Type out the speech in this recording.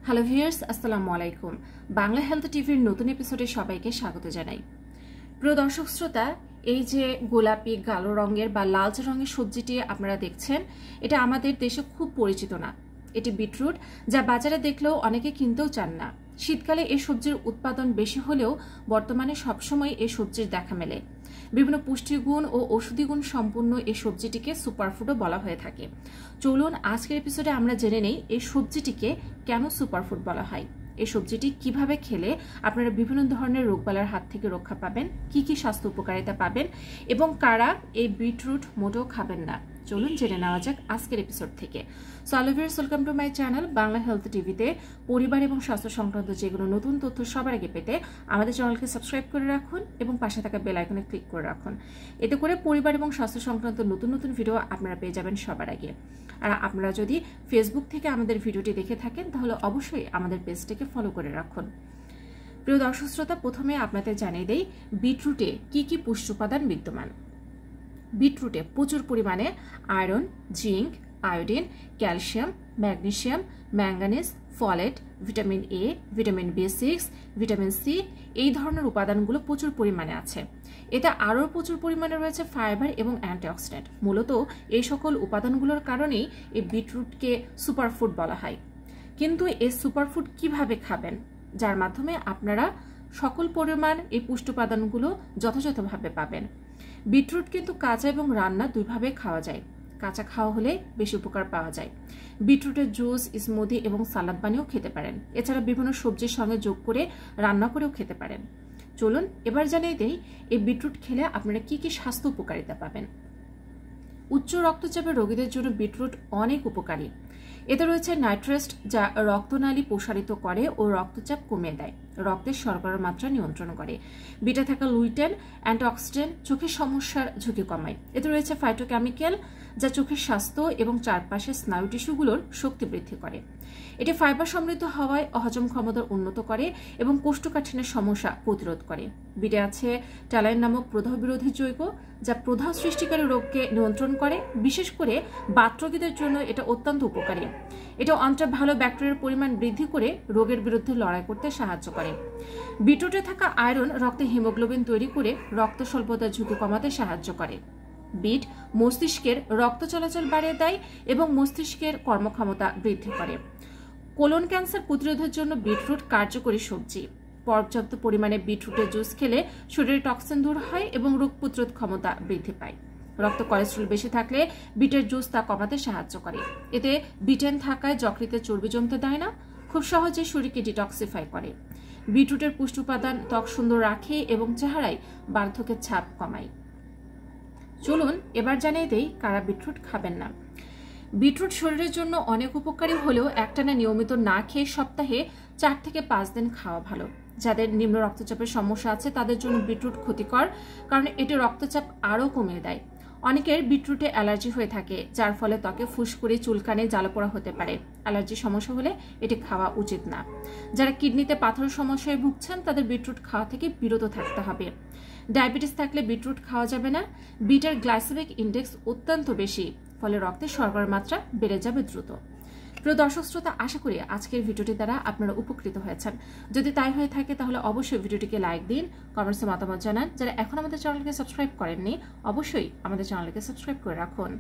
Hello viewers, আসসালামু আলাইকুম। Bangla health টিভির নতুন এপিসোডে সবাইকে স্বাগত জানাই। প্রিয় দর্শক শ্রোতা, এই যে গোলাপি কালো রঙের বা লালচে রঙের সবজিটি আপনারা দেখছেন, এটা আমাদের দেশে খুব পরিচিত না। এটি বিটরুট, যা বাজারে দেখলেও অনেকে কিনতেও চান না। শীতকালে এই সবজির উৎপাদন বেশি হলেও বর্তমানে সবসময় এই সবজির দেখা মেলে। বিভিন্ন পুষ্টিগুণ ও ঔষধি গুণ সম্পন্ন এই সবজিটিকে সুপারফুডও বলা হয়ে থাকে। চলুন আজকের এপিসোডে আমরা জেনে নেই এই সবজিটিকে কেন সুপারফুড বলা হয়, এই সবজিটি কিভাবে খেলে আপনারা বিভিন্ন ধরনের রোগবালার হাত থেকে রক্ষা পাবেন, কি কি স্বাস্থ্য উপকারিতা পাবেন এবং কারা এই বিটরুট মোটেও খাবেন না। চলুন জেনে নেওয়া যাক আজকের এপিসোড থেকে। So hello viewers, welcome to my channel Bangla health টিভিতে। পরিবার এবং স্বাস্থ্য সংক্রান্ত যেগুলো নতুন তথ্য সবার আগে পেতে আমাদের চ্যানেলকে সাবস্ক্রাইব করে রাখুন এবং পাশে থাকা বেল আইকনে ক্লিক করে রাখুন। এতে করে পরিবার এবং স্বাস্থ্য সংক্রান্ত নতুন নতুন ভিডিও আপনারা পেয়ে যাবেন সবার আগে। আর আপনারা যদি ফেসবুক থেকে আমাদের ভিডিওটি দেখে থাকেন তাহলে অবশ্যই আমাদের পেজটিকে ফলো করে রাখুন। প্রিয় দর্শক শ্রোতা, প্রথমে আপনাদের জানিয়ে দেই বিটরুটে কি কি পুষ্টি উপাদান বিদ্যমান। বিটরুটে প্রচুর পরিমাণে iron, zinc, iodine, calcium, magnesium, manganese, folate, vitamin A, vitamin বি6, ভিটামিন সি এই ধরনের উপাদানগুলো প্রচুর পরিমাণে আছে। এতে আরও প্রচুর পরিমাণে রয়েছে ফাইবার এবং অ্যান্টিঅক্সিডেন্ট। মূলত এই সকল উপাদানগুলোর কারণেই এই বিটরুটকে সুপারফুড বলা হয়। কিন্তু এই সুপারফুড কিভাবে খাবেন যার মাধ্যমে আপনারা সকল পরিমাণ এই পুষ্টি উপাদানগুলো যথাযথভাবে পাবেন। বিটরুট কিন্তু কাঁচা এবং রান্না দুইভাবে খাওয়া যায়। কাঁচা খাওয়া হলে বেশি উপকার পাওয়া যায়। বিটরুটের জুস, স্মুদি এবং সালাদ বানিয়েও খেতে পারেন। এছাড়া বিভিন্ন সবজির সঙ্গে যোগ করে রান্না করেও খেতে পারেন। চলুন এবার জানিয়ে দেই এই বিটরুট খেলে আপনারা কি কি স্বাস্থ্য উপকারিতা পাবেন। উচ্চ রক্তচাপের রোগীদের জন্য বিটরুট অনেক উপকারী। এতে রয়েছে নাইট্রেট, যা রক্তনালী প্রসারিত করে ও রক্তচাপ কমিয়ে দেয়, রক্তের শর্করার মাত্রা নিয়ন্ত্রণ করে। বিটা থাকা লুইটেন অ্যান্টিঅক্সিডেন্ট চোখের সমস্যার ঝুঁকি কমায়। এতে রয়েছে ফাইটোকেমিক্যাল, যা চোখের স্বাস্থ্য এবং চারপাশের স্নায়ু টিস্যুগুলোর শক্তি বৃদ্ধি করে। এটি ফাইবার সমৃদ্ধ হওয়ায় হজম ক্ষমতা উন্নত করে এবং কোষ্ঠকাঠিন্যের সমস্যা প্রতিরোধ করে। বিটে আছে ট্যালাইন নামক প্রদাহ বিরোধী যৌগ, যা প্রদাহ সৃষ্টিকারী রোগকে নিয়ন্ত্রণ করে। বিশেষ করে বাতরোগীদের জন্য এটা অত্যন্ত উপকারী। এটা অন্ত্রে ভালো ব্যাকটেরিয়ার পরিমাণ বৃদ্ধি করে রোগের বিরুদ্ধে লড়াই করতে সাহায্য করে। বিটরুটে থাকা আয়রন রক্তে হিমোগ্লোবিন তৈরি করে রক্ত স্বল্পতার ঝুঁকি কমাতে সাহায্য করে। বিট মস্তিষ্কের রক্ত চলাচল বাড়িয়ে দেয় এবং মস্তিষ্কের কর্মক্ষমতা বৃদ্ধি করে। কোলন ক্যান্সার প্রতিরোধের জন্য বিটরুট কার্যকরী সবজি। পর্যাপ্ত পরিমাণে বিটরুটের জুস খেলে শরীরে টক্সিন দূর হয় এবং রোগ প্রতিরোধ ক্ষমতা বৃদ্ধি পায়। রক্ত কোলেস্টেরল বেশি থাকলে বিটের জুস তা কমাতে সাহায্য করে। এতে বিটেন থাকায় যকৃতে চর্বি জমতে দেয় না, খুব সহজে শরীরকে ডিটক্সিফাই করে। বিটরুটের পুষ্টি উপাদান ত্বক সুন্দর রাখে এবং চেহারায় বার্ধক্যের ছাপ কমায়। চলুন এবার জানিয়ে দেই কারা বিটরুট খাবেন না। বিটরুট শরীরের জন্য অনেক উপকারী হলেও একটানা নিয়মিত না খেয়ে সপ্তাহে 4 থেকে 5 দিন খাওয়া ভালো। যাদের নিম্ন রক্তচাপের সমস্যা আছে তাদের জন্য বিটরুট ক্ষতিকর, কারণ এটি রক্তচাপ আরও কমিয়ে দেয়। অনেকের বিটরুটে অ্যালার্জি হয়ে থাকে, যার ফলে ত্বকে ফুসকুড়ি, চুলকানি, জ্বালাপোড়া হতে পারে। অ্যালার্জির সমস্যা হলে এটি খাওয়া উচিত না। যারা কিডনিতে পাথরের সমস্যায় ভুগছেন তাদের বিটরুট খাওয়া থেকে বিরত থাকতে হবে। ডায়াবেটিস থাকলে বিটরুট খাওয়া যাবে না। বিটের গ্লাইসেমিক ইন্ডেক্স অত্যন্ত বেশি, ফলে রক্তের শর্করার মাত্রা বেড়ে যাবে দ্রুত। প্রিয় দর্শক শ্রোতা, আশা করি আজকের ভিডিওটি দ্বারা আপনারা উপকৃত হয়েছেন। যদি তাই হয়ে থাকে তাহলে অবশ্যই ভিডিওটিকে লাইক দিন, কমেন্টসে মতামত জানান। যারা এখন আমাদের চ্যানেলকে সাবস্ক্রাইব করেননি অবশ্যই আমাদের চ্যানেলকে সাবস্ক্রাইব করে রাখুন।